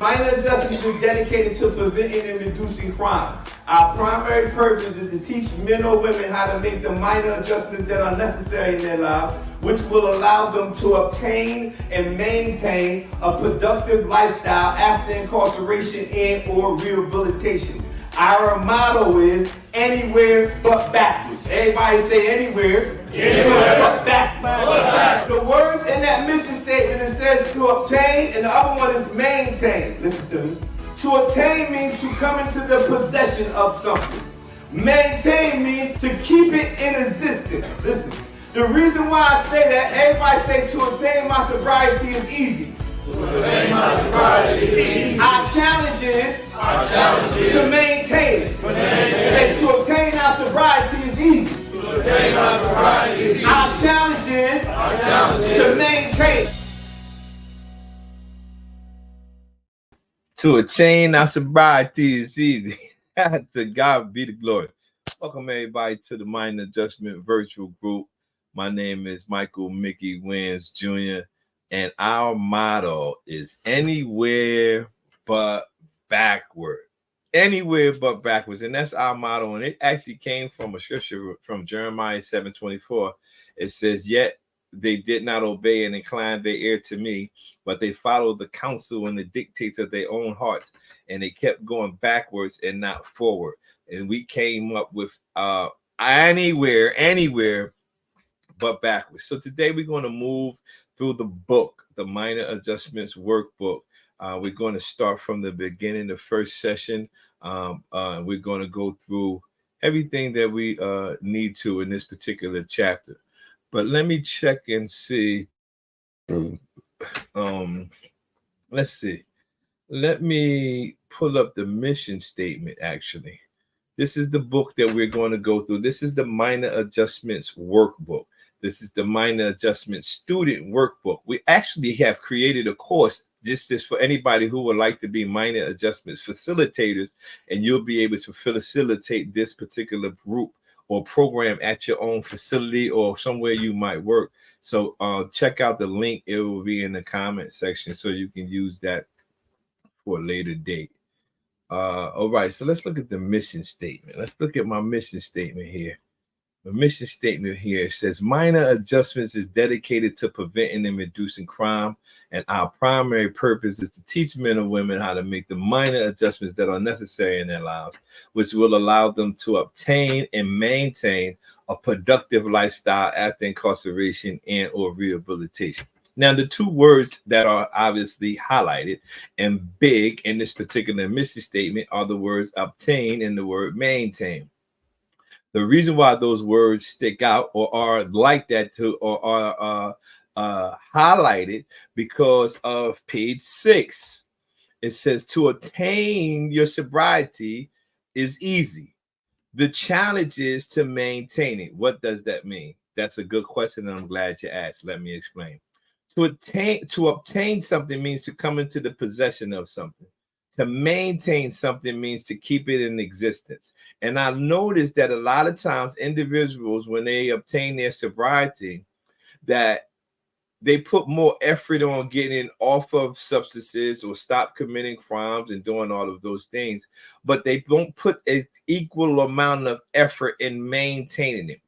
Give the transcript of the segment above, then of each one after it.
Minor adjustments is dedicated to preventing and reducing crime. Our primary purpose is to teach men or women how to make the minor adjustments that are necessary in their lives, which will allow them to obtain and maintain a productive lifestyle after incarceration and or rehabilitation. Our motto is anywhere but backwards. Everybody say anywhere but backwards. The words in that mission statement, it says to obtain, and the other one is maintain. Listen to me. To obtain means to come into the possession of something. Maintain means to keep it in existence. Listen. The reason why I say that, everybody say to obtain my sobriety is easy. Our challenge is to maintain it. Say to obtain our sobriety is easy. Our challenge is to maintain it. To attain our sobriety is easy. To God be the glory. Welcome everybody to the Mind Adjustment Virtual Group. My name is Michael Mickey Wins Jr. And our motto is anywhere but backward. Anywhere but backwards. And that's our motto. And it actually came from a scripture from Jeremiah 7:24. It says, yet they did not obey and incline their ear to me, but they followed the counsel and the dictates of their own hearts. And they kept going backwards and not forward. And we came up with anywhere but backwards. So today we're going to move through the book, the Minor Adjustments Workbook. We're going to start from the beginning, the first session. We're going to go through everything that we need to in this particular chapter. But let me check and see. Let's see. Let me pull up the mission statement, actually. This is the book that we're going to go through. This is the Minor Adjustments Workbook. This is the Minor Adjustment Student Workbook. We actually have created a course just for anybody who would like to be minor adjustments facilitators, and you'll be able to facilitate this particular group or program at your own facility or somewhere you might work. So check out the link. It will be in the comment section so you can use that for a later date. All right, so let's look at the mission statement. Let's look at my mission statement here. The mission statement here says minor adjustments is dedicated to preventing and reducing crime, and our primary purpose is to teach men and women how to make the minor adjustments that are necessary in their lives, which will allow them to obtain and maintain a productive lifestyle after incarceration and or rehabilitation. Now, the two words that are obviously highlighted and big in this particular mission statement are the words obtain and the word maintain. The reason why those words stick out or are like that or are highlighted because of page 6. It says to attain your sobriety is easy. The challenge is to maintain it. What does that mean? That's a good question, and I'm glad you asked. Let me explain. To obtain something means to come into the possession of something. To maintain something means to keep it in existence. And I noticed that a lot of times individuals, when they obtain their sobriety, that they put more effort on getting off of substances or stop committing crimes and doing all of those things, but they don't put an equal amount of effort in maintaining it.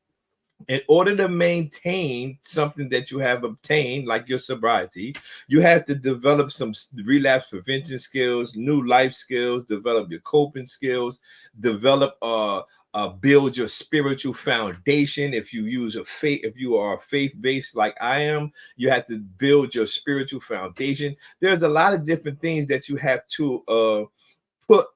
In order to maintain something that you have obtained, like your sobriety, you have to develop some relapse prevention skills, new life skills, develop your coping skills, develop build your spiritual foundation. If you are faith-based like I am, you have to build your spiritual foundation. There's a lot of different things that you have to put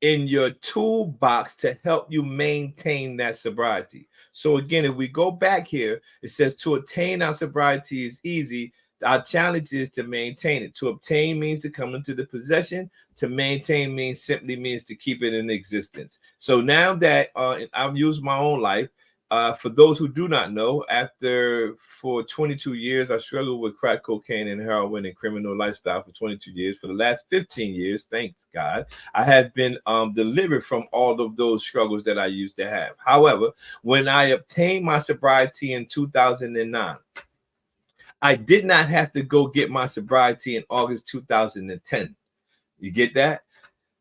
in your toolbox to help you maintain that sobriety. So again, if we go back here, it says to attain our sobriety is easy. Our challenge is to maintain it. To obtain means to come into the possession. To maintain simply means to keep it in existence. So now that I've used my own life, for those who do not know, for 22 years, I struggled with crack cocaine and heroin and criminal lifestyle for 22 years. For the last 15 years, thanks God, I have been delivered from all of those struggles that I used to have. However, when I obtained my sobriety in 2009, I did not have to go get my sobriety in August 2010. You get that?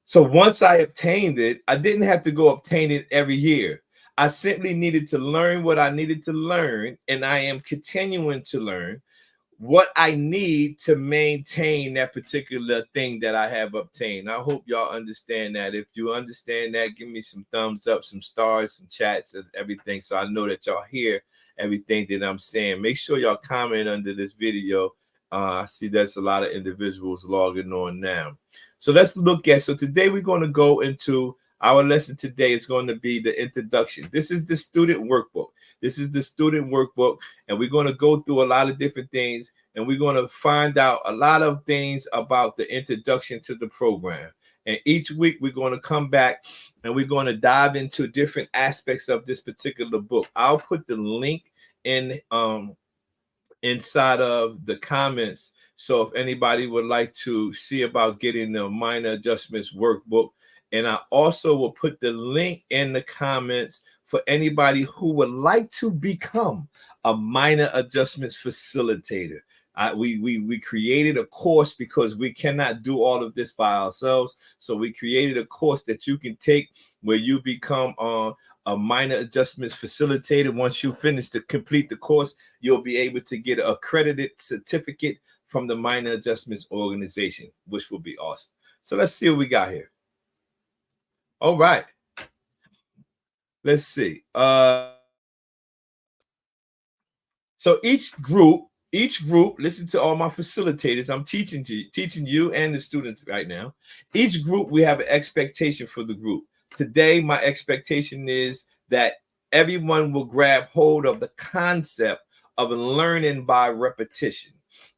So once I obtained it, I didn't have to go obtain it every year. I simply needed to learn what I needed to learn, and I am continuing to learn what I need to maintain that particular thing that I have obtained. I hope y'all understand that. If you understand that, give me some thumbs up, some stars, some chats, and everything, so I know that y'all hear everything that I'm saying. Make sure y'all comment under this video. I see that's a lot of individuals logging on now. So let's look at, so today we're going to go into our lesson. Today is going to be the introduction. This is the student workbook. This is the student workbook, and we're going to go through a lot of different things, and we're going to find out a lot of things about the introduction to the program. And each week we're going to come back and we're going to dive into different aspects of this particular book. I'll put the link in inside of the comments. So if anybody would like to see about getting the minor adjustments workbook, and I also will put the link in the comments for anybody who would like to become a minor adjustments facilitator. We created a course because we cannot do all of this by ourselves. So we created a course that you can take where you become a minor adjustments facilitator. Once you finish to complete the course, you'll be able to get an accredited certificate from the minor adjustments organization, which will be awesome. So let's see what we got here. All right. Let's see. So each group, listen to all my facilitators. I'm teaching you and the students right now. Each group, we have an expectation for the group. Today, my expectation is that everyone will grab hold of the concept of learning by repetition.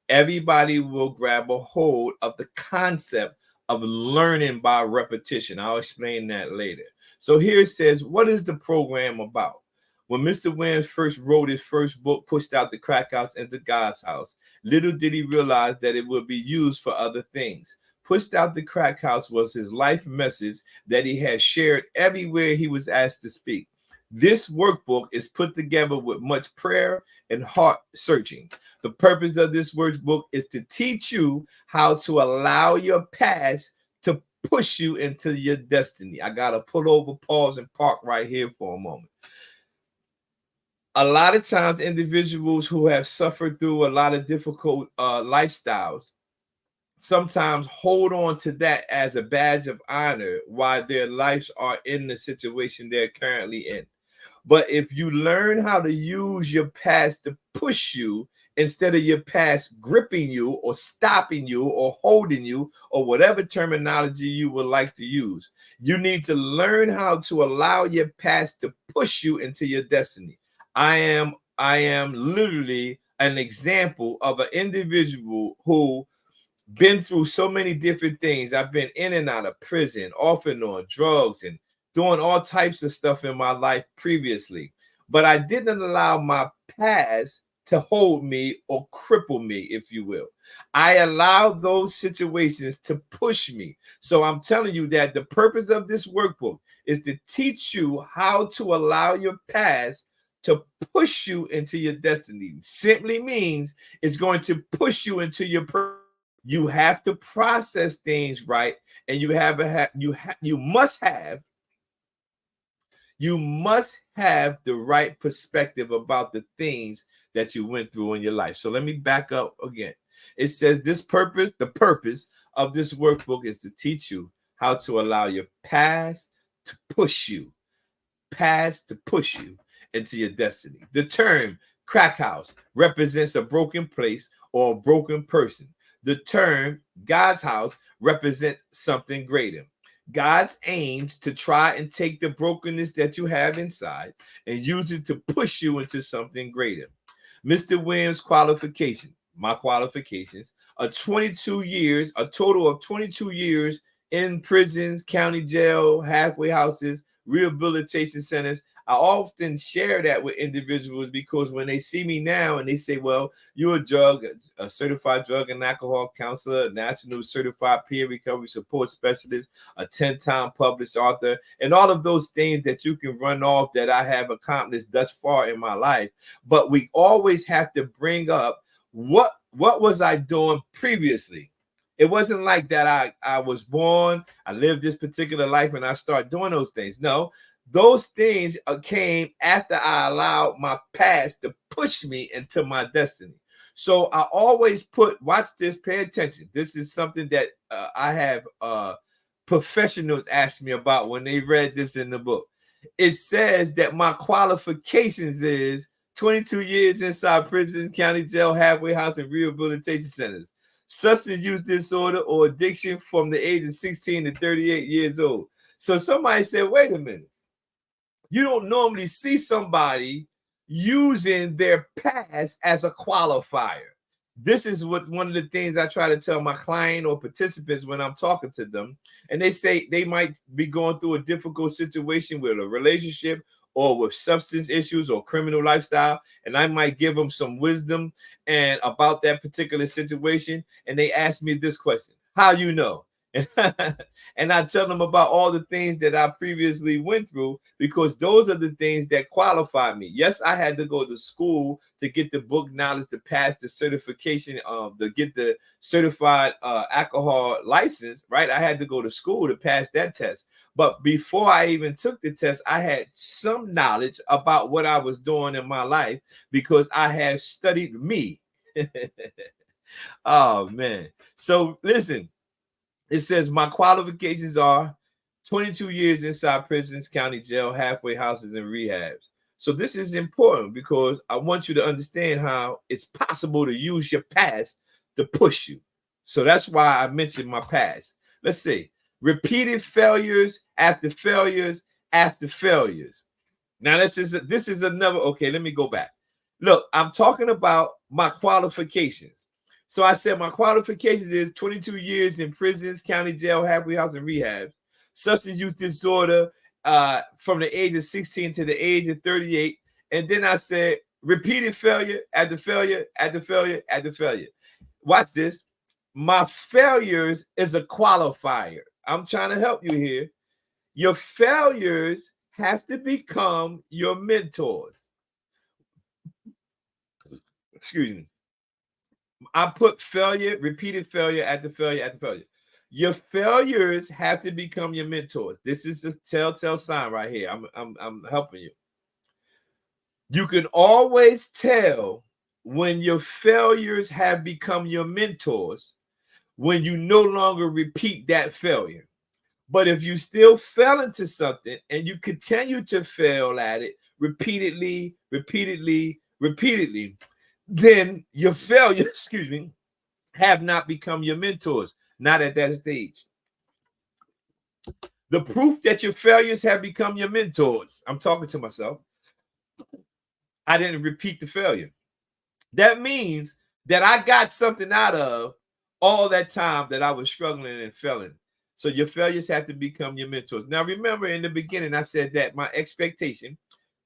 Everybody will grab a hold of the concept of learning by repetition. I'll explain that later. So here it says, what is the program about? When Mr. Williams first wrote his first book, Pushed Out the Crack House into God's House, little did he realize that it would be used for other things. Pushed Out the Crack House was his life message that he had shared everywhere he was asked to speak. This workbook is put together with much prayer and heart searching. The purpose of this workbook is to teach you how to allow your past to push you into your destiny. I got to pull over, pause, and park right here for a moment. A lot of times, individuals who have suffered through a lot of difficult lifestyles sometimes hold on to that as a badge of honor while their lives are in the situation they're currently in. But if you learn how to use your past to push you instead of your past gripping you or stopping you or holding you or whatever terminology you would like to use, you need to learn how to allow your past to push you into your destiny. I am literally an example of an individual who been through so many different things. I've been in and out of prison, off and on drugs, and doing all types of stuff in my life previously. But I didn't allow my past to hold me or cripple me, if you will. I allowed those situations to push me. So I'm telling you that the purpose of this workbook is to teach you how to allow your past to push you into your destiny. Simply means it's going to push you into your purpose. You have to process things right, and you must have the right perspective about the things that you went through in your life. So let me back up again. It says the purpose of this workbook is to teach you how to allow your past to push you into your destiny. The term crack house represents a broken place or a broken person. The term God's house represents something greater. God's aims to try and take the brokenness that you have inside and use it to push you into something greater. Mr. Williams' qualification, my qualifications, a total of 22 years in prisons, county jail, halfway houses, rehabilitation centers. I often share that with individuals because when they see me now and they say, well, you're a certified drug and alcohol counselor, national certified peer recovery support specialist, a 10-time published author, and all of those things that you can run off that I have accomplished thus far in my life. But we always have to bring up what was I doing previously? It wasn't like that I was born, I lived this particular life, and I start doing those things. No, those things came after I allowed my past to push me into my destiny. So I always watch this, pay attention. This is something that I have professionals ask me about when they read this in the book. It says that my qualifications is 22 years inside prison, county jail, halfway house, and rehabilitation centers. Substance use disorder or addiction from the age of 16 to 38 years old. So somebody said, wait a minute. You don't normally see somebody using their past as a qualifier. This is what one of the things I try to tell my client or participants when I'm talking to them. And they say they might be going through a difficult situation with a relationship or with substance issues or criminal lifestyle. And I might give them some wisdom and about that particular situation. And they ask me this question: how you know? And I tell them about all the things that I previously went through, because those are the things that qualify me. Yes, I had to go to school to get the book knowledge, to pass the certification, to get the certified alcohol license, right? I had to go to school to pass that test. But before I even took the test, I had some knowledge about what I was doing in my life because I have studied me. Oh, man. So listen. It says my qualifications are 22 years inside prisons, county jail, halfway houses, and rehabs. So this is important because I want you to understand how it's possible to use your past to push you. So that's why I mentioned my past. Let's see. Repeated failures after failures after failures. Now this is another. Okay, let me go back. Look, I'm talking about my qualifications. So I said my qualifications is 22 years in prisons, county jail, halfway house, and rehabs. Substance use disorder from the age of 16 to the age of 38. And then I said repeated failure after failure after failure after failure. Watch this. My failures is a qualifier. I'm trying to help you here. Your failures have to become your mentors. Excuse me. I put failure, repeated failure after failure after failure. Your failures have to become your mentors. This is a telltale sign right here. I'm helping you. You can always tell when your failures have become your mentors when you no longer repeat that failure. But if you still fell into something and you continue to fail at it repeatedly, then your failures, have not become your mentors, not at that stage. The proof that your failures have become your mentors, I'm talking to myself, I didn't repeat the failure. That means that I got something out of all that time that I was struggling and failing. So your failures have to become your mentors. Now, remember in the beginning, I said that my expectation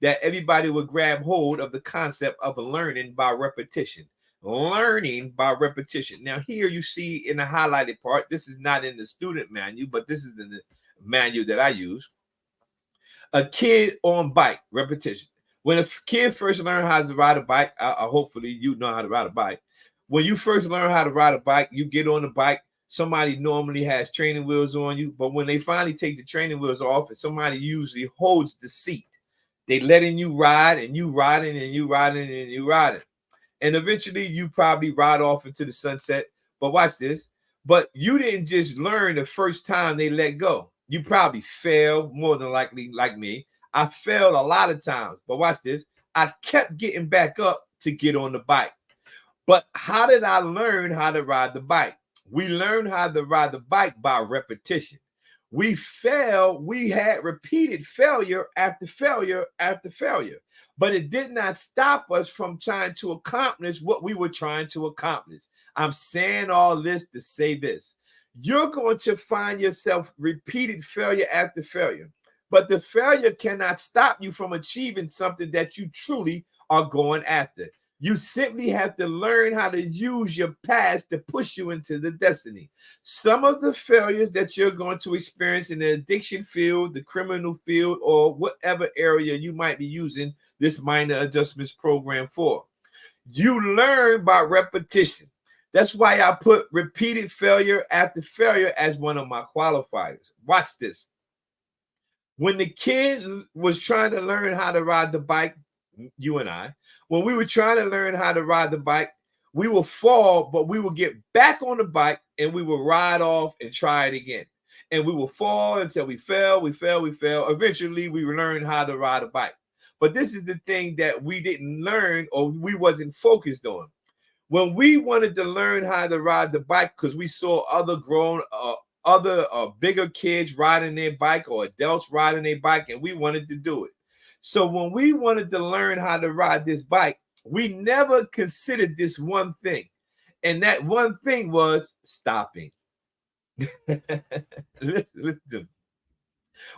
that everybody would grab hold of the concept of learning by repetition. Learning by repetition. Now, here you see in the highlighted part, this is not in the student manual, but this is in the manual that I use. A kid on bike, repetition. When a kid first learns how to ride a bike, hopefully you know how to ride a bike. When you first learn how to ride a bike, you get on the bike. Somebody normally has training wheels on you, but when they finally take the training wheels off, and somebody usually holds the seat, they letting you ride, and you riding, and you riding, and you riding. And eventually you probably ride off into the sunset. But watch this. But you didn't just learn the first time they let go. You probably failed more than likely, like me. I failed a lot of times. But watch this. I kept getting back up to get on the bike. But how did I learn how to ride the bike? We learned how to ride the bike by repetition. We failed. We had repeated failure after failure after failure. But it did not stop us from trying to accomplish what we were trying to accomplish. I'm saying all this to say this. You're going to find yourself repeated failure after failure. But the failure cannot stop you from achieving something that you truly are going after. You simply have to learn how to use your past to push you into the destiny. Some of the failures that you're going to experience in the addiction field, the criminal field, or whatever area you might be using this minor adjustments program for, You learn by repetition. That's why I put repeated failure after failure as one of my qualifiers. Watch this. When the kid was trying to learn how to ride the bike, you and I, when we were trying to learn how to ride the bike, we will fall, but we will get back on the bike and we will ride off and try it again. And we will fall until we fail. Eventually, we learn how to ride a bike. But this is the thing that we didn't learn or we wasn't focused on. When we wanted to learn how to ride the bike because we saw other bigger kids riding their bike or adults riding their bike, and we wanted to do it. So when we wanted to learn how to ride this bike, we never considered this one thing. And that one thing was stopping. Listen.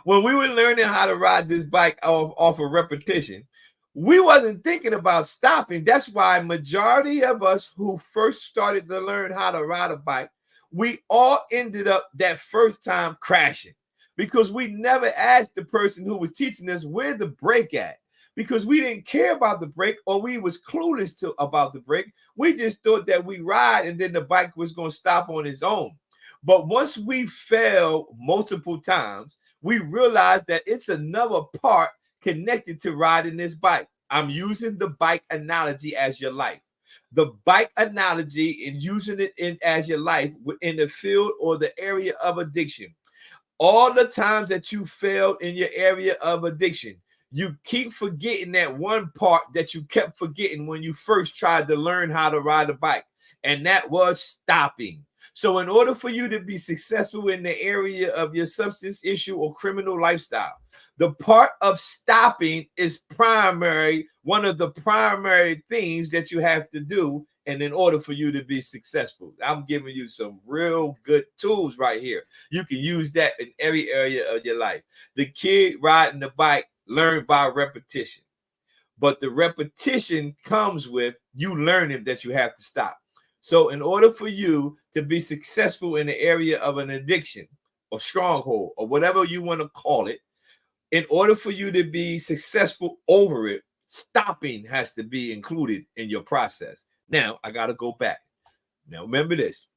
When we were learning how to ride this bike off of repetition, we wasn't thinking about stopping. That's why majority of us who first started to learn how to ride a bike, we all ended up that first time crashing because we never asked the person who was teaching us where the brake at, because we didn't care about the brake or we was clueless about the brake. We just thought that we ride and then the bike was going to stop on its own. But once we fell multiple times, we realized that it's another part connected to riding this bike. I'm using the bike analogy as your life. The bike analogy and using it as your life in the field or the area of addiction. All the times that you failed in your area of addiction, you keep forgetting that one part that you kept forgetting when you first tried to learn how to ride a bike, and that was stopping. So in order for you to be successful in the area of your substance issue or criminal lifestyle, the part of stopping is one of the primary things that you have to do. And in order for you to be successful, I'm giving you some real good tools right here. You can use that in every area of your life. The kid riding the bike learned by repetition, but the repetition comes with you learning that you have to stop. So in order for you to be successful in the area of an addiction or stronghold or whatever you want to call it, in order for you to be successful over it, stopping has to be included in your process. Now, I got to go back. Now, remember this.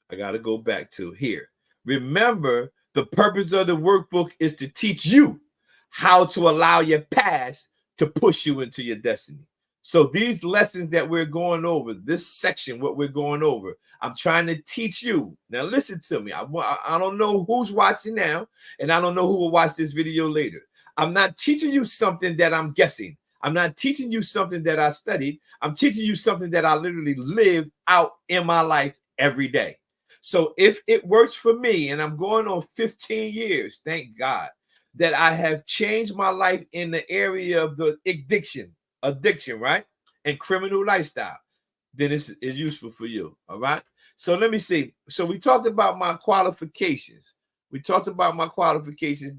I got to go back to here. Remember, the purpose of the workbook is to teach you how to allow your past to push you into your destiny. So these lessons that we're going over, this section, what we're going over, I'm trying to teach you. Now, listen to me. I don't know who's watching now, and I don't know who will watch this video later. I'm not teaching you something that I'm guessing. I'm not teaching you something that I studied. I'm teaching you something that I literally live out in my life every day. So if it works for me, and I'm going on 15 years, thank God, that I have changed my life in the area of the addiction, right? And criminal lifestyle, then it's useful for you. All right. So let me see. So we talked about my qualifications.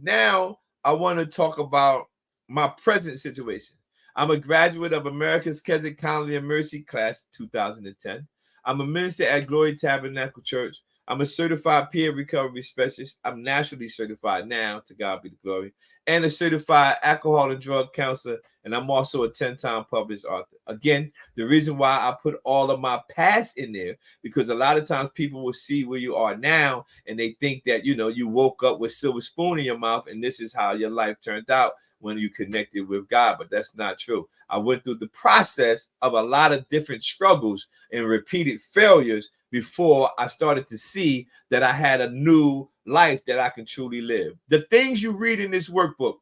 Now I want to talk about my present situation. I'm a graduate of America's Keswick County and Mercy class 2010. I'm a minister at Glory Tabernacle Church. I'm a certified peer recovery specialist. I'm nationally certified now, to God be the glory, and a certified alcohol and drug counselor. And I'm also a 10-time published author. Again, the reason why I put all of my past in there, because a lot of times people will see where you are now and they think that, you woke up with silver spoon in your mouth and this is how your life turned out when you connected with God. But that's not true. I went through the process of a lot of different struggles and repeated failures before I started to see that I had a new life that I can truly live. The things you read in this workbook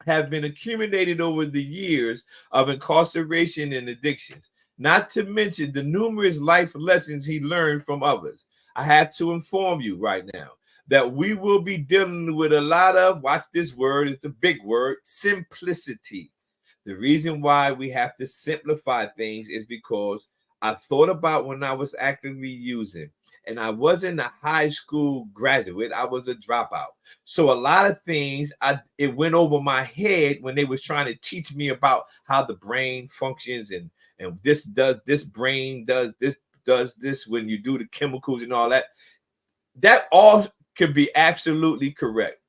have been accumulated over the years of incarceration and addictions, not to mention the numerous life lessons he learned from others. I have to inform you right now that we will be dealing with a lot of, watch this word, it's a big word, simplicity. The reason why we have to simplify things is because I thought about when I was actively using, and I wasn't a high school graduate, I was a dropout. So a lot of things, it went over my head when they was trying to teach me about how the brain functions and this brain does this when you do the chemicals and all that. That all could be absolutely correct.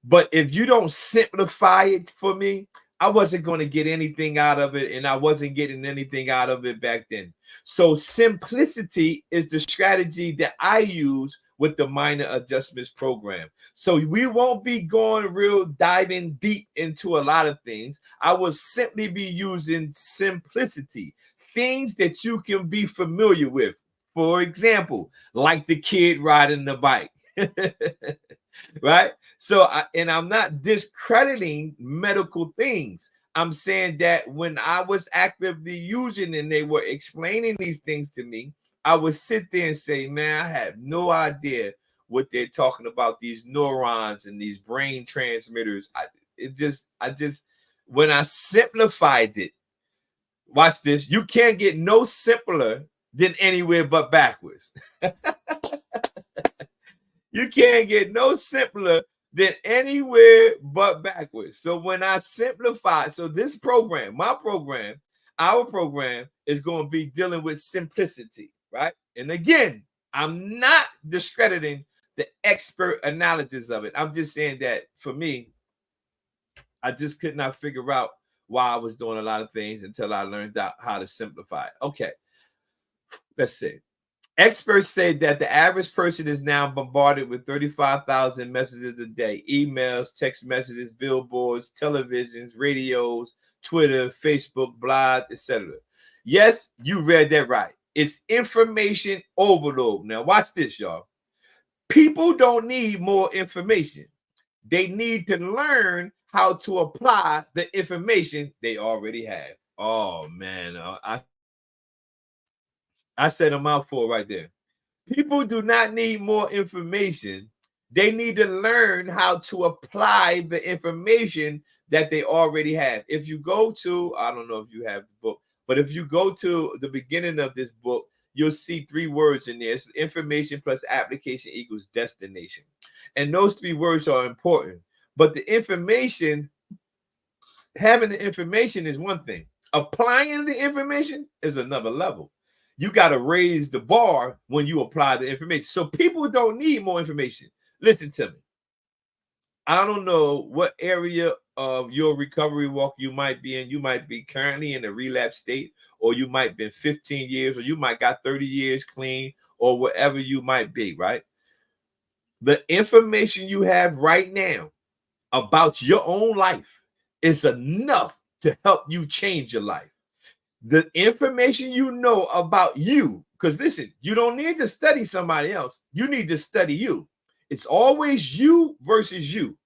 But if you don't simplify it for me, I wasn't going to get anything out of it, and I wasn't getting anything out of it back then. So simplicity is the strategy that I use with the minor adjustments program. So we won't be going real diving deep into a lot of things. I will simply be using simplicity, things that you can be familiar with. For example, like the kid riding the bike. Right? So, I'm not discrediting medical things. I'm saying that when I was actively using and they were explaining these things to me, I would sit there and say, man, I have no idea what they're talking about, these neurons and these brain transmitters. When I simplified it, watch this, you can't get no simpler than anywhere but backwards. You can't get no simpler than anywhere but backwards. So when I simplify, so this program, my program, our program is going to be dealing with simplicity, right? And again, I'm not discrediting the expert analysis of it. I'm just saying that for me, I just could not figure out why I was doing a lot of things until I learned out how to simplify it. Okay, let's see. Experts say that the average person is now bombarded with 35,000 messages a day, emails, text messages, billboards, televisions, radios, Twitter, Facebook, blogs, etc. Yes, you read that right. It's information overload. Now watch this, y'all. People don't need more information. They need to learn how to apply the information they already have. Oh, man. I said a mouthful right there. People do not need more information. They need to learn how to apply the information that they already have. If you go to, I don't know if you have the book, but if you go to the beginning of this book, you'll see 3 words in there. It's information plus application equals destination. And those 3 words are important. But the information, having the information is one thing. Applying the information is another level. You got to raise the bar when you apply the information. So people don't need more information. Listen to me. I don't know what area of your recovery walk you might be in. You might be currently in a relapse state, or you might be 15 years, or you might got 30 years clean, or whatever you might be, right? The information you have right now about your own life is enough to help you change your life. The information you know about you, because listen, you don't need to study somebody else. You need to study you. It's always you versus you.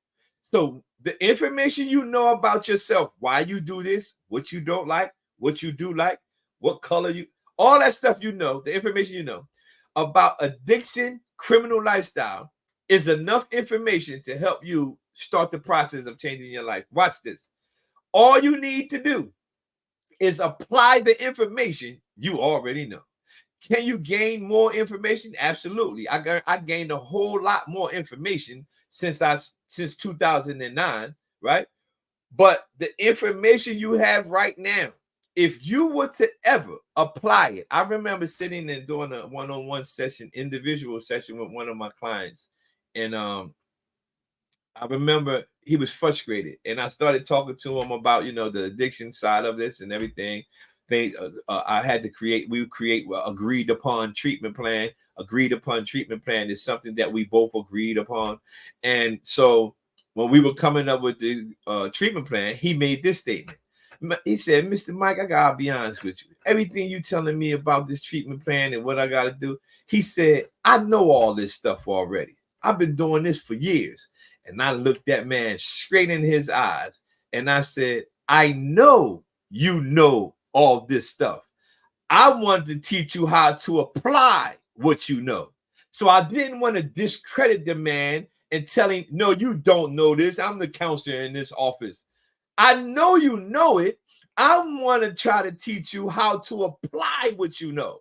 So the information you know about yourself, why you do this, what you don't like, what you do like, what color you, all that stuff you know, the information you know about addiction, criminal lifestyle is enough information to help you start the process of changing your life. Watch this. All you need to do is apply the information you already know. Can you gain more information? Absolutely. I gained a whole lot more information since 2009, right? But the information you have right now, if you were to ever apply it, I remember sitting and doing a one-on-one session, individual session with one of my clients, and I remember he was frustrated, and I started talking to him about, the addiction side of this and everything. I had to create agreed upon treatment plan. Agreed upon treatment plan is something that we both agreed upon. And so when we were coming up with the treatment plan, he made this statement. He said, Mr. Mike, I gotta be honest with you. Everything you telling me about this treatment plan and what I gotta do, he said, I know all this stuff already. I've been doing this for years. And I looked that man straight in his eyes and I said, I know you know all this stuff. I wanted to teach you how to apply what you know. So I didn't want to discredit the man and tell him, no, you don't know this. I'm the counselor in this office. I know you know it. I want to try to teach you how to apply what you know.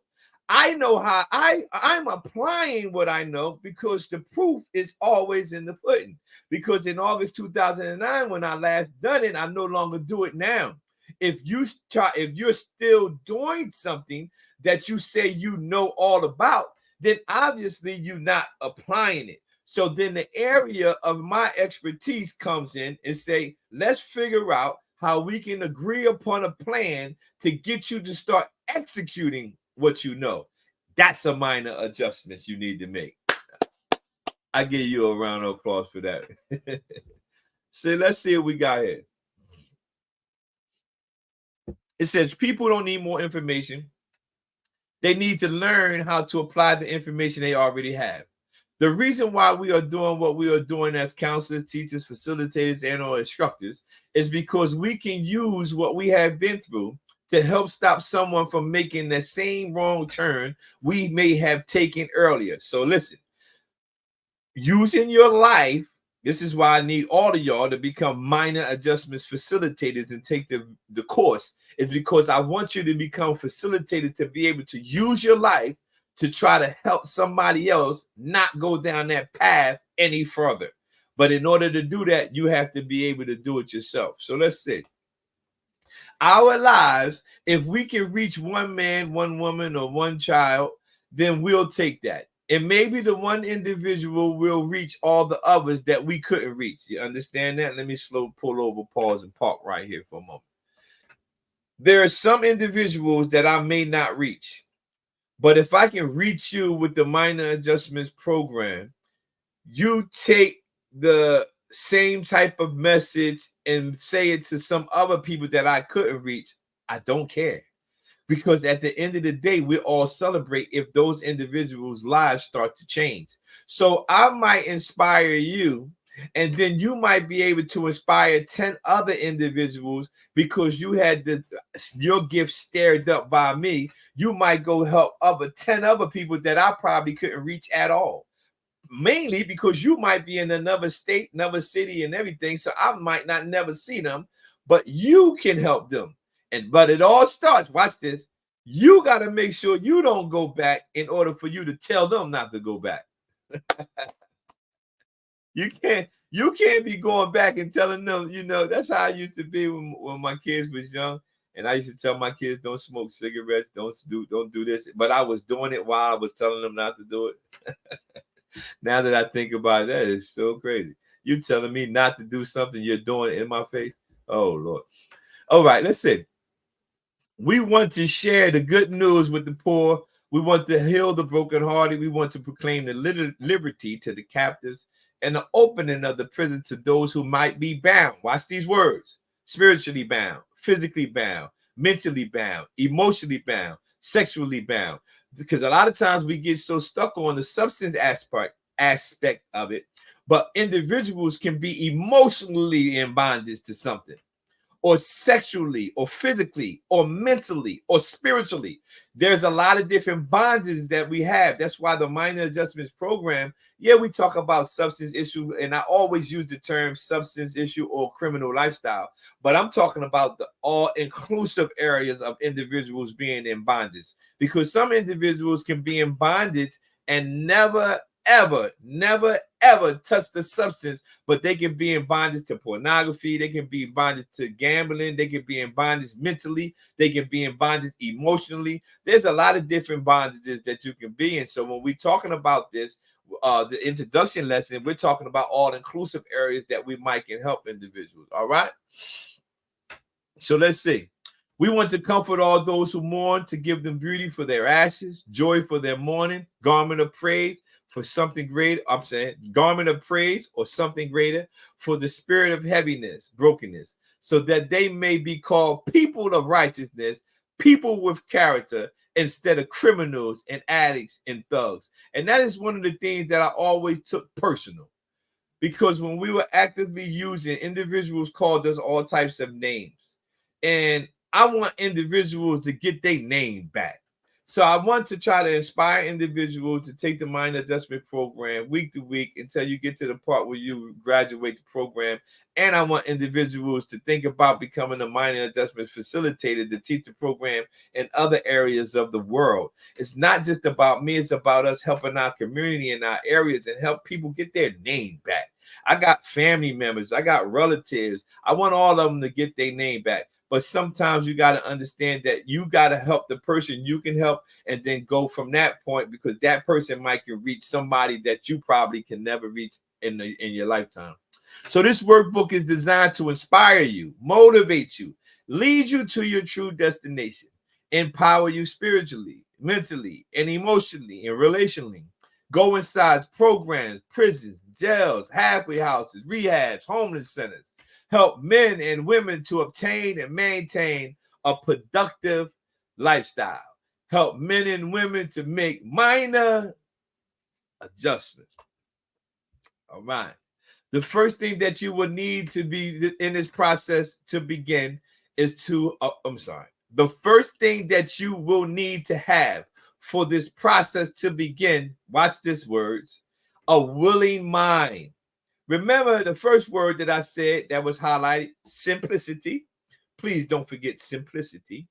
I know how I'm applying what I know because the proof is always in the pudding. Because in August 2009, when I last done it, I no longer do it now. If you're still doing something that you say you know all about, then obviously you're not applying it. So then the area of my expertise comes in and say, let's figure out how we can agree upon a plan to get you to start executing what you know. That's a minor adjustment you need to make. I give you a round of applause for that. So let's see what we got here. It says people don't need more information. They need to learn how to apply the information they already have. The reason why we are doing what we are doing as counselors, teachers, facilitators, and or instructors is because we can use what we have been through to help stop someone from making the same wrong turn we may have taken earlier. So listen, using your life, this is why I need all of y'all to become minor adjustments facilitators and take the course, is because I want you to become facilitators to be able to use your life to try to help somebody else not go down that path any further. But in order to do that, you have to be able to do it yourself. So let's see. Our lives, if we can reach one man, one woman, or one child, then we'll take that. And maybe the one individual will reach all the others that we couldn't reach. You understand that? Let me pull over, pause, and park right here for a moment. There are some individuals that I may not reach. But if I can reach you with the minor adjustments program, you take the same type of message and say it to some other people that I couldn't reach. I don't care. Because at the end of the day, we all celebrate if those individuals' lives start to change. So I might inspire you, and then you might be able to inspire 10 other individuals because you had your gift stirred up by me. You might go help 10 other people that I probably couldn't reach at all. Mainly because you might be in another state, another city, and everything. So I might not never see them, but you can help them. But it all starts, watch this. You got to make sure you don't go back in order for you to tell them not to go back. You can't be going back and telling them, that's how I used to be when my kids was young. And I used to tell my kids, don't smoke cigarettes, don't do this. But I was doing it while I was telling them not to do it. Now that I think about that, it's so crazy. You telling me not to do something, you're doing it in my face. Oh, Lord. All right, let's see. We want to share the good news with the poor. We want to heal the brokenhearted. We want to proclaim the liberty to the captives and the opening of the prison to those who might be bound. Watch these words: spiritually bound, physically bound, mentally bound, emotionally bound, sexually bound. Because a lot of times we get so stuck on the substance aspect of it, but individuals can be emotionally in bondage to something, or sexually, or physically, or mentally, or spiritually. There's a lot of different bondages that we have. That's why the minor adjustments program, we talk about substance issue, and I always use the term substance issue or criminal lifestyle, but I'm talking about the all-inclusive areas of individuals being in bondage, because some individuals can be in bondage and never, ever touch the substance, but they can be in bondage to pornography, they can be in bondage to gambling, they can be in bondage mentally, they can be in bondage emotionally. There's a lot of different bondages that you can be in. So when we're talking about this, the introduction lesson, we're talking about all-inclusive areas that we might can help individuals. All right. So let's see. We want to comfort all those who mourn, to give them beauty for their ashes, joy for their mourning, garment of praise for something greater. I'm saying garment of praise or something greater for the spirit of heaviness, brokenness, so that they may be called people of righteousness, people with character, instead of criminals and addicts and thugs. And that is one of the things that I always took personal, because when we were actively using, individuals called us all types of names. And I want individuals to get their name back. So I want to try to inspire individuals to take the minor adjustment program week to week until you get to the part where you graduate the program. And I want individuals to think about becoming a minor adjustment facilitator to teach the program in other areas of the world. It's not just about me. It's about us helping our community and our areas and help people get their name back. I got family members. I got relatives. I want all of them to get their name back. But sometimes you got to understand that you got to help the person you can help, and then go from that point, because that person might can reach somebody that you probably can never reach in your lifetime. So this workbook is designed to inspire you, motivate you, lead you to your true destination, empower you spiritually, mentally, and emotionally and relationally. Go inside programs, prisons, jails, halfway houses, rehabs, homeless centers. Help men and women to obtain and maintain a productive lifestyle. Help men and women to make minor adjustments. All right. The first thing that you will need to be in this process to begin is to, the first thing that you will need to have for this process to begin, watch this words, a willing mind. Remember the first word that I said that was highlighted, simplicity. Please don't forget simplicity.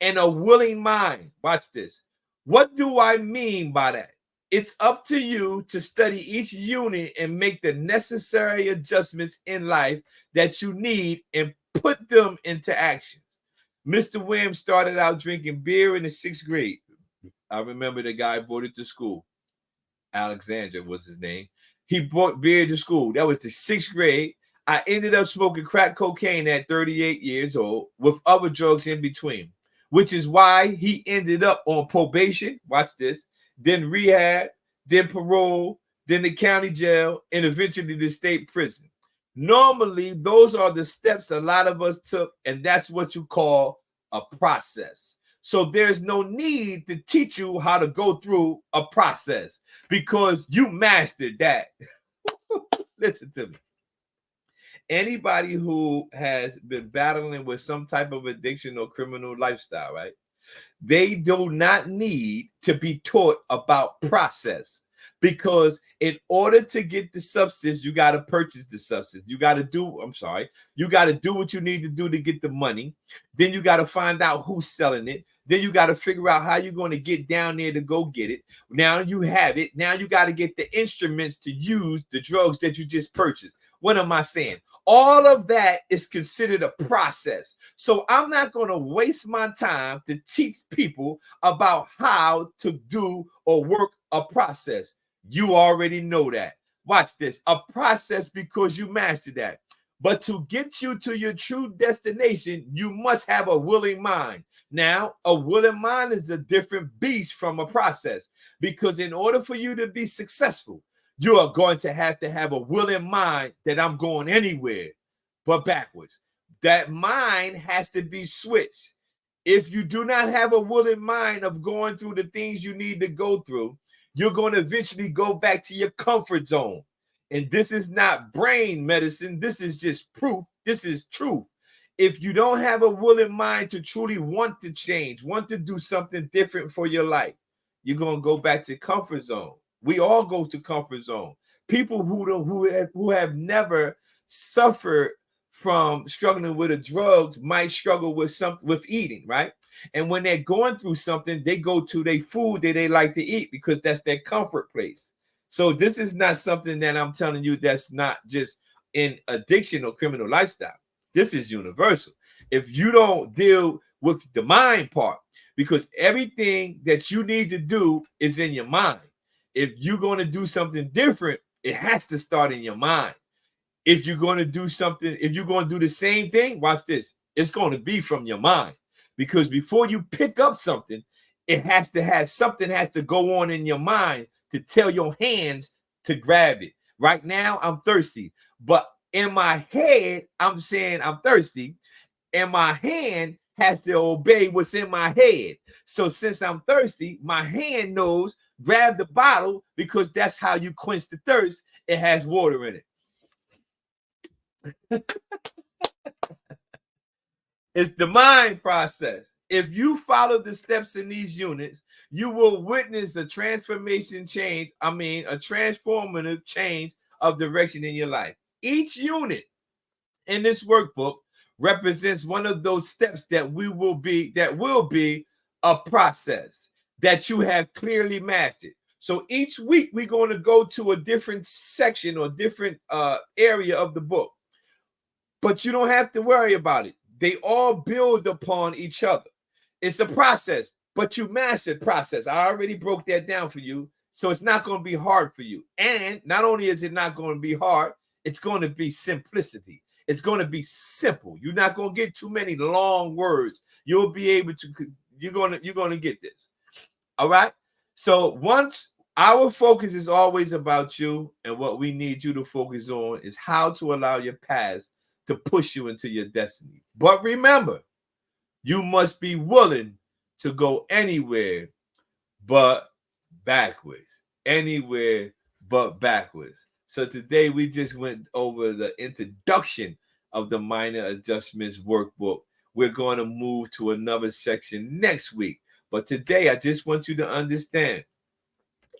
And a willing mind. Watch this. What do I mean by that? It's up to you to study each unit and make the necessary adjustments in life that you need and put them into action. Mr. Williams started out drinking beer in the 6th grade. I remember the guy brought it to school. Alexander was his name. He brought beer to school. That was the 6th grade. I ended up smoking crack cocaine at 38 years old with other drugs in between, which is why he ended up on probation. Watch this. Then rehab, then parole, then the county jail, and eventually the state prison. Normally, those are the steps a lot of us took, and that's what you call a process. So there's no need to teach you how to go through a process because you mastered that. Listen to me. Anybody who has been battling with some type of addiction or criminal lifestyle, right? They do not need to be taught about process, because in order to get the substance, you got to purchase the substance. You got to do what you need to do to get the money. Then you got to find out who's selling it. Then you got to figure out how you're going to get down there to go get it. Now you have it. Now you got to get the instruments to use the drugs that you just purchased. What am I saying? All of that is considered a process. So I'm not going to waste my time to teach people about how to do or work a process. You already know that. Watch this. A process because you mastered that. But to get you to your true destination, you must have a willing mind. Now, a willing mind is a different beast from a process, because in order for you to be successful, you are going to have a willing mind that I'm going anywhere but backwards. That mind has to be switched. If you do not have a willing mind of going through the things you need to go through, you're going to eventually go back to your comfort zone. And this is not brain medicine. This is just proof. This is truth. If you don't have a willing mind to truly want to change, want to do something different for your life, you're going to go back to comfort zone. We all go to comfort zone. People who have never suffered from struggling with a drug might struggle with eating, right? And when they're going through something, they go to their food that they like to eat because that's their comfort place. So this is not something that I'm telling you that's not just in addiction or criminal lifestyle. This is universal. If you don't deal with the mind part, because everything that you need to do is in your mind. If you're going to do something different, it has to start in your mind. If you're going to do something, if you're going to do the same thing, watch this. It's going to be from your mind, because before you pick up something, something has to go on in your mind to tell your hands to grab it. Right now, I'm thirsty, but in my head, I'm saying I'm thirsty, and my hand has to obey what's in my head. So since I'm thirsty, my hand knows, grab the bottle, because that's how you quench the thirst. It has water in it. It's the mind process. If you follow the steps in these units, you will witness a transformative change of direction in your life. Each unit in this workbook represents one of those steps that will be a process that you have clearly mastered. So each week we're going to go to a different section or different area of the book, but you don't have to worry about it. They all build upon each other. It's a process, but you mastered process. I already broke that down for you, so it's not going to be hard for you. And not only is it not going to be hard, it's going to be simplicity. It's going to be simple. You're not going to get too many long words. You'll be able to, you're going to get this. All right. So once our focus is always about you, and what we need you to focus on is how to allow your past to push you into your destiny. But remember, you must be willing to go anywhere but backwards. Anywhere but backwards. So today we just went over the introduction of the minor adjustments workbook. We're going to move to another section next week. But today I just want you to understand,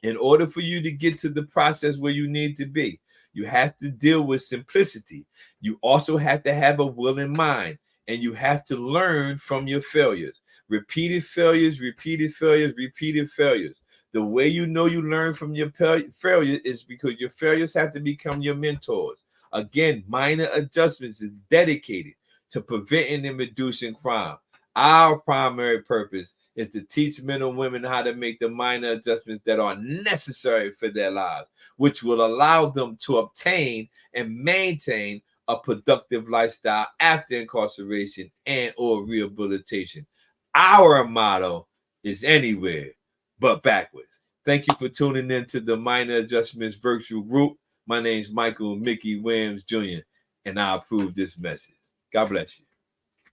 in order for you to get to the process where you need to be, you have to deal with simplicity. You also have to have a willing mind, and you have to learn from your failures. Repeated failures, repeated failures, repeated failures. The way you know you learn from your failure is because your failures have to become your mentors. Again, minor adjustments is dedicated to preventing and reducing crime. Our primary purpose is to teach men and women how to make the minor adjustments that are necessary for their lives, which will allow them to obtain and maintain a productive lifestyle after incarceration and or rehabilitation. Our motto is anywhere but backwards. Thank you for tuning in to the Minor Adjustments Virtual Group. My name is Michael Mickey Williams Jr., and I approve this message. God bless you.